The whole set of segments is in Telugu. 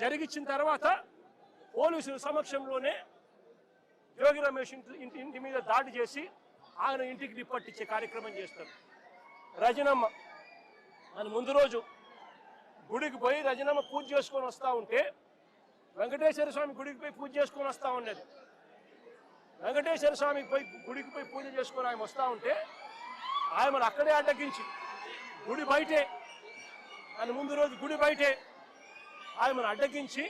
జరిగించిన తర్వాత పోలీసుల సమక్షంలోనే జోగి రమేష్ ఇంటి మీద దాడి చేసి ఆయన ఇంటికి నిప్పట్టించే కార్యక్రమం చేస్తారు. రజనమ్మ అని ముందు రోజు గుడికి పోయి రజనమ్మ పూజ చేసుకొని వస్తూ ఉంటే వెంకటేశ్వర స్వామి గుడికి పోయి పూజ చేసుకొని వస్తూ ఉండేది. వెంకటేశ్వర స్వామికి పోయి గుడికి పోయి పూజ చేసుకొని ఆయన వస్తూ ఉంటే ఆయనను అక్కడే అడ్డగించి గుడి బయటే అని ముందు రోజు గుడి బయటే ఆయనను అడ్డగించి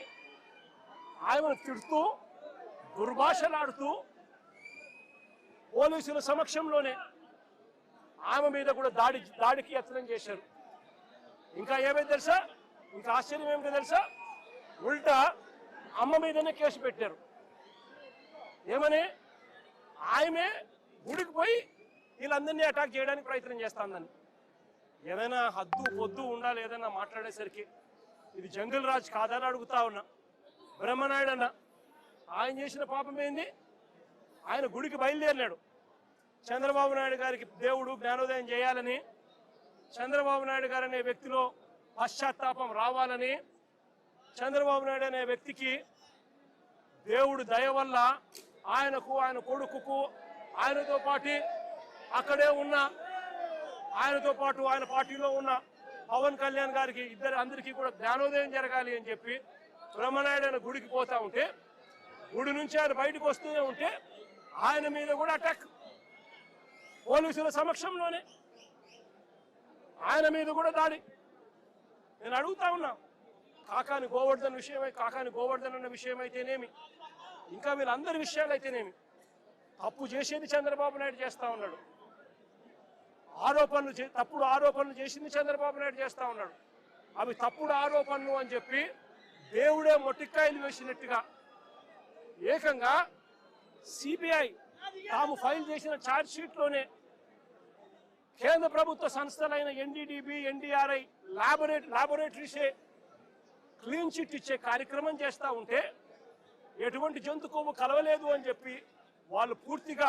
ఆయనను తిడుతూ దుర్భాషలాడుతూ పోలీసుల సమక్షంలోనే ఆమె మీద కూడా దాడికి యత్నం చేశారు. ఇంకా ఏమైంది తెలుసా? ఇంకా ఆశ్చర్యం ఏమిటో తెలుసా? ఉల్టా అమ్మ మీదనే కేసు పెట్టారు. ఏమని? ఆమె గుడికి పోయి వీళ్ళందరినీ అటాక్ చేయడానికి ప్రయత్నం చేస్తాందని. ఏదైనా హద్దు పొద్దు ఉండాలి ఏదైనా మాట్లాడేసరికి. ఇది జంగిల్ రాజ్ కాదని అడుగుతా ఉన్నా. బ్రహ్మనాయుడు అన్న ఆయన చేసిన పాపం ఏంది? ఆయన గుడికి బయలుదేరినాడు. చంద్రబాబు నాయుడు గారికి దేవుడు జ్ఞానోదయం చేయాలని, చంద్రబాబు నాయుడు గారు అనే వ్యక్తిలో పశ్చాత్తాపం రావాలని, చంద్రబాబు నాయుడు అనే వ్యక్తికి దేవుడు దయ వల్ల ఆయనకు, ఆయన కొడుకుకు, ఆయనతో పాటు అక్కడే ఉన్న ఆయనతో పాటు ఆయన పార్టీలో ఉన్న పవన్ కళ్యాణ్ గారికి అందరికీ కూడా జ్ఞానోదయం జరగాలి అని చెప్పి బ్రహ్మనాయుడు ఆయన గుడికి పోతా ఉంటే, గుడి నుంచి ఆయన బయటకు వస్తూనే ఉంటే ఆయన మీద కూడా అటాక్ పోలీసుల సమక్షంలోనే ఆయన మీద కూడా దాడి. నేను అడుగుతా ఉన్నా, కాకాని గోవర్ధన్ అన్న విషయం అయితేనేమి, ఇంకా వీళ్ళందరి విషయాలు అయితేనేమి, తప్పు చేసేది చంద్రబాబు నాయుడు చేస్తా ఉన్నాడు. తప్పుడు ఆరోపణలు చేసింది చంద్రబాబు నాయుడు చేస్తా ఉన్నాడు. అవి తప్పుడు ఆరోపణలు అని చెప్పి దేవుడే మొట్టికాయలు వేసినట్టుగా ఏకంగా సిబిఐ తాము ఫైల్ చేసిన ఛార్జ్ షీట్లోనే కేంద్ర ప్రభుత్వ సంస్థలైన ఎన్డీడీబీ, ఎన్డీఆర్ఐ లాబొరేటరీసే క్లీన్ చిట్ ఇచ్చే కార్యక్రమం చేస్తూ ఉంటే ఎటువంటి జంతు కొవ్వు కలవలేదు అని చెప్పి వాళ్ళు పూర్తిగా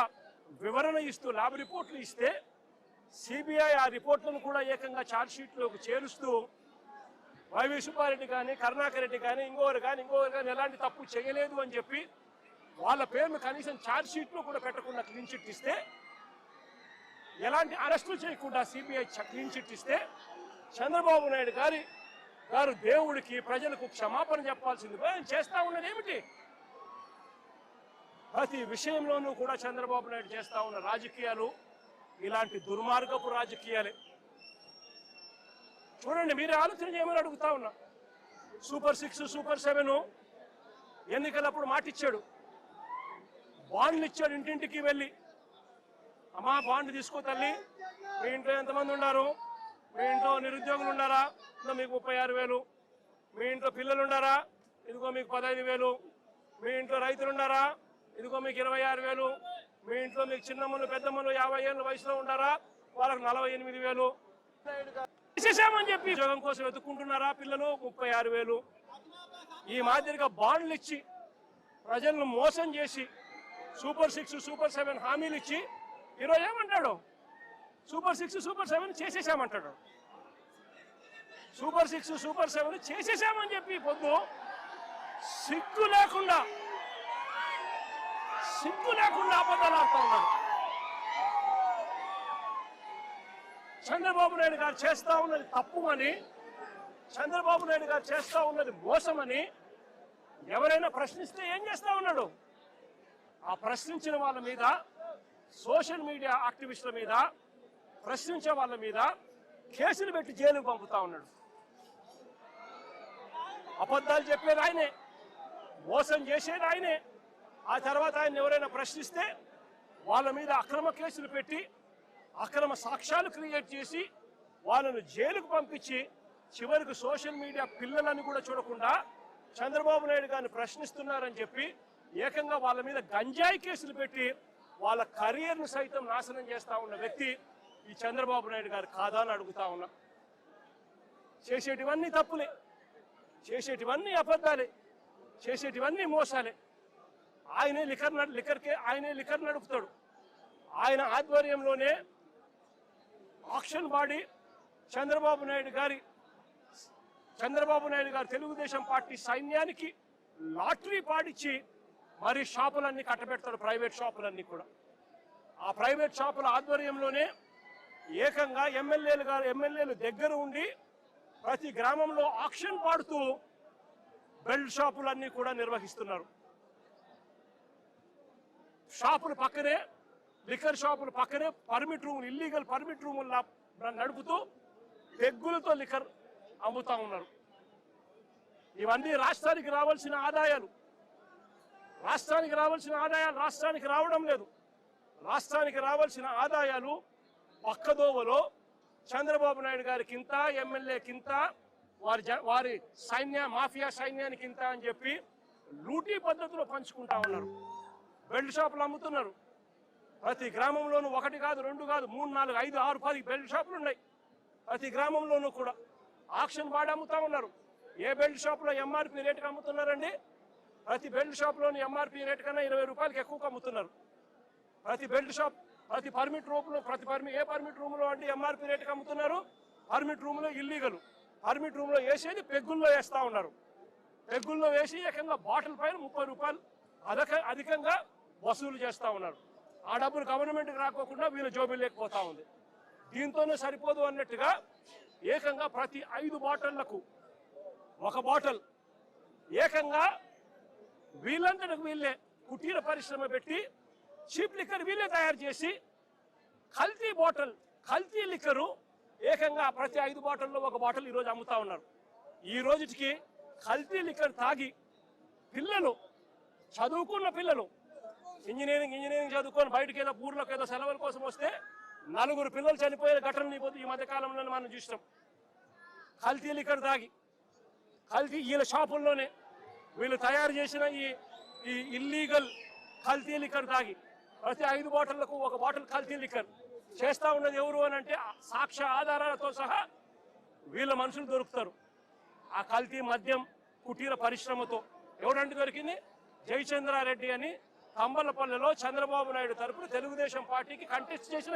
వివరణ ఇస్తూ ల్యాబ్ రిపోర్ట్లు ఇస్తే సిబిఐ ఆ రిపోర్ట్లను కూడా ఏకంగా ఛార్జ్ షీట్లోకి చేరుస్తూ వైవి సుబ్బారెడ్డి కానీ, కరుణాకర్ రెడ్డి కానీ, ఇంకొకరు కానీ ఎలాంటి తప్పు చేయలేదు అని చెప్పి వాళ్ళ పేరును కనీసం ఛార్జ్ షీట్లో కూడా పెట్టకుండా క్లీన్ చిట్ ఇస్తే, ఎలాంటి అరెస్టులు చేయకుండా సిబిఐ క్లీన్ చిట్ ఇస్తే చంద్రబాబు నాయుడు గారు దేవుడికి, ప్రజలకు క్షమాపణ చెప్పాల్సింది ఆయన చేస్తా ఉన్నది ఏమిటి? ప్రతి విషయంలోనూ కూడా చంద్రబాబు నాయుడు చేస్తా ఉన్న రాజకీయాలు ఇలాంటి దుర్మార్గపు రాజకీయాలే. చూడండి, మీరే ఆలోచన చేయమని అడుగుతా ఉన్నా. సూపర్ 6, సూపర్ 7 ఎన్నికలప్పుడు మాటిచ్చాడు, బాండ్లు ఇచ్చాడు. ఇంటింటికి వెళ్ళి అమ్మా బాండ్ తీసుకో తల్లి, మీ ఇంట్లో ఎంతమంది ఉన్నారు, మీ ఇంట్లో నిరుద్యోగులు ఉన్నారా, మీకు 36,000, మీ ఇంట్లో పిల్లలు ఉన్నారా, ఇదిగో మీకు 15,000, మీ ఇంట్లో రైతులు ఉన్నారా, ఇదిగో మీకు 26,000, మీ ఇంట్లో మీకు చిన్నమ్మలు పెద్దమ్మలు 50 ఏళ్ళ వయసులో ఉన్నారా, వాళ్ళకు 48,000 చేసామని చెప్పి ఉద్యోగం కోసం వెతుక్కుంటున్నారా పిల్లలు, 36,000. ఈ మాదిరిగా బాండ్లు ఇచ్చి ప్రజలను మోసం చేసి సూపర్ 6, సూపర్ 7 హామీలు ఇచ్చి ఈరోజు ఏమంటాడు? Super 6, super 7 చేసేసామంటాడు. సూపర్ 6, సూపర్ 7 చేసేసామని చెప్పి పొద్దు సిగ్గు లేకుండా అబద్ధాలు ఆడుతూ ఉన్నాడు. చంద్రబాబు నాయుడు గారు చేస్తా ఉన్నది తప్పు అని, చంద్రబాబు నాయుడు గారు చేస్తా ఉన్నది మోసమని ఎవరైనా ప్రశ్నిస్తే ఏం చేస్తా ఉన్నాడు? ఆ ప్రశ్నించిన వాళ్ళ మీద, సోషల్ మీడియా యాక్టివిస్టుల మీద, ప్రశ్నించే వాళ్ళ మీద కేసులు పెట్టి జైలుకు పంపుతా ఉన్నాడు. అబద్ధాలు చెప్పేది ఆయనే, మోసం చేసేది ఆయనే. ఆ తర్వాత ఆయన ఎవరైనా ప్రశ్నిస్తే వాళ్ళ మీద అక్రమ కేసులు పెట్టి, అక్రమ సాక్ష్యాలు క్రియేట్ చేసి వాళ్ళను జైలుకు పంపించి చివరికి సోషల్ మీడియా పిల్లలని కూడా చూడకుండా చంద్రబాబు నాయుడు గారిని ప్రశ్నిస్తున్నారని చెప్పి ఏకంగా వాళ్ళ మీద గంజాయి కేసులు పెట్టి వాళ్ళ కెరీర్ను సైతం నాశనం చేస్తా ఉన్న వ్యక్తి ఈ చంద్రబాబు నాయుడు గారు కాదా అని అడుగుతా ఉన్నా. చేసేటివన్నీ తప్పులే, చేసేటివన్నీ అబద్ధాలే, చేసేటివన్నీ మోసాలే. ఆయనే లిక్కర్ నడుపుతాడు. ఆయన ఆధ్వర్యంలోనే ఆక్షన్ బాడీ చంద్రబాబు నాయుడు గారి చంద్రబాబు నాయుడు గారు తెలుగుదేశం పార్టీ సైన్యానికి లాటరీ పాడిచ్చి మరి షాపులన్నీ కట్టబెడతాడు, ప్రైవేట్ షాపులన్నీ కూడా. ఆ ప్రైవేట్ షాపుల ఆధ్వర్యంలోనే ఏకంగా ఎమ్మెల్యేలు దగ్గర ఉండి ప్రతి గ్రామంలో ఆక్షన్ పాడుతూ బెల్ట్ షాపులన్నీ కూడా నిర్వహిస్తున్నారు. షాపుల పక్కనే, లిక్కర్ షాపుల పక్కనే పర్మిట్ రూములు, ఇల్లీగల్ పర్మిట్ రూములు నడుపుతూ పెగ్గులతో లిక్కర్ అమ్ముతా ఉన్నారు. ఇవన్నీ రాష్ట్రానికి రావాల్సిన ఆదాయాలు. రాష్ట్రానికి రావడం లేదు. రాష్ట్రానికి రావాల్సిన ఆదాయాలు పక్కదోవలో చంద్రబాబు నాయుడు గారికి ఇంత, ఎమ్మెల్యేకింత, వారి మాఫియా సైన్యానికి ఇంత అని చెప్పి లూటీ పద్ధతిలో పంచుకుంటా ఉన్నారు. బెల్ట్ షాపులు అమ్ముతున్నారు. ప్రతి గ్రామంలోనూ 1 కాదు, 2 కాదు, 3, 4, 5, 6, 10 బెల్ట్ షాపులు ఉన్నాయి. ప్రతి గ్రామంలోనూ కూడా ఆక్షన్ బాడి అమ్ముతా ఉన్నారు. ఏ బెల్ట్ షాపులో ఎంఆర్పి రేటుకి అమ్ముతున్నారండి? ప్రతి బెల్ట్ షాప్లోని ఎంఆర్పి రేటు కన్నా 20 రూపాయలకి ఎక్కువగా అమ్ముతున్నారు. ప్రతి బెల్ట్ షాప్, ప్రతి పర్మిట్ రూమ్లో, ఏ పర్మిట్ రూమ్లో అంటే ఎంఆర్పి రేటుకి అమ్ముతున్నారు. పర్మిట్ రూమ్లో ఇల్లీగల్. పర్మిట్ రూమ్లో వేసేది పెగ్గుల్లో వేస్తూ ఉన్నారు. పెగ్గుల్లో వేసి ఏకంగా బాటిల్ పైన 30 రూపాయలు అధికంగా వసూలు చేస్తూ ఉన్నారు. ఆ డబ్బులు గవర్నమెంట్కి రాకోకుండా వీళ్ళ జోబీలు లేకపోతా ఉంది. దీంతోనే సరిపోదు అన్నట్టుగా ఏకంగా ప్రతి 5 బాటిళ్లకు 1 బాటిల్ ఏకంగా వీళ్ళంతటికి వీళ్ళే కుటీర పరిశ్రమ పెట్టి చీప్ లిక్కర్ వీళ్ళే తయారు చేసి కల్తీ లిక్కరు ఏకంగా ప్రతి 5 బాటిల్లో 1 బాటిల్ ఈరోజు అమ్ముతా ఉన్నారు. ఈ రోజుకి కల్తీ లిక్కర్ తాగి పిల్లలు, చదువుకున్న పిల్లలు, ఇంజనీరింగ్ చదువుకొని బయటకు ఏదో ఊర్లోకి ఏదో సెలవుల కోసం వస్తే 4 పిల్లలు చనిపోయిన ఘటనలు ఈ మధ్య కాలంలో మనం చూసినాం. కల్తీ లిక్కర్ తాగి, వీళ్ళ షాపుల్లోనే వీళ్ళు తయారు చేసిన ఈ ఇల్లీగల్ కల్తీ లిక్కర్ తాగి ప్రతి 5 బాటిళ్లకు 1 బాటిల్ కల్తీ లిక్కర్ చేస్తా ఉన్నది ఎవరు అని అంటే సాక్ష్య ఆధారాలతో సహా వీళ్ళ మనుషులు దొరుకుతారు. ఆ కల్తీ మద్యం కుటీర పరిశ్రమతో ఎవరంటే దొరికింది? జయచంద్రారెడ్డి అని కంబలపల్లెలో చంద్రబాబు నాయుడు తరపున తెలుగుదేశం పార్టీకి కంటెస్ట్ చేసిన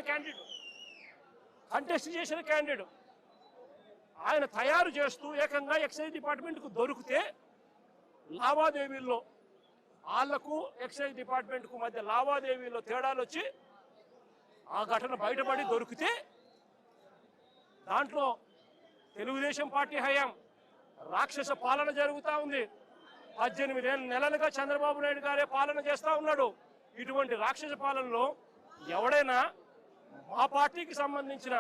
క్యాండిడేట్ ఆయన తయారు చేస్తూ ఏకంగా ఎక్సైజ్ డిపార్ట్మెంట్కు దొరికితే లావాదేవీల్లో వాళ్లకు ఎక్సైజ్ డిపార్ట్మెంట్కు మధ్య లావాదేవీల్లో తేడాలు వచ్చి ఆ ఘటన బయటపడి దొరికితే దాంట్లో తెలుగుదేశం పార్టీ హయాం రాక్షస పాలన జరుగుతూ ఉంది. 18 నెలలుగా చంద్రబాబు నాయుడు గారే పాలన చేస్తూ ఉన్నాడు. ఇటువంటి రాక్షస పాలనలో ఎవడైనా మా పార్టీకి సంబంధించిన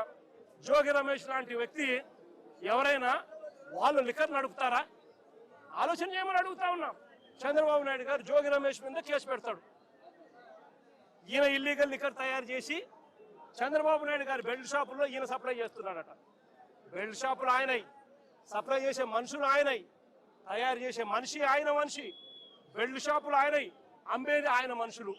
జోగి రమేష్ లాంటి వ్యక్తి ఎవరైనా వాళ్ళు లిక్కర్ నడుపుతారా? ఆలోచన చేయమని అడుగుతా ఉన్నాం. చంద్రబాబు నాయుడు గారు జోగి రమేష్ మీద కేసు పెడతాడు. ఈయన ఇల్లీగల్ లిక్కర్ తయారు చేసి చంద్రబాబు నాయుడు గారు బెల్ట్ షాపుల్లో ఈయన సప్లై చేస్తున్నాడట. బెల్ట్ షాపులు ఆయనై, సప్లై చేసే మనుషులు ఆయనై, తయారు చేసే మనిషి ఆయన మనిషి, బెల్ట్ షాపులు ఆయనై, అమ్మేది ఆయన మనుషులు.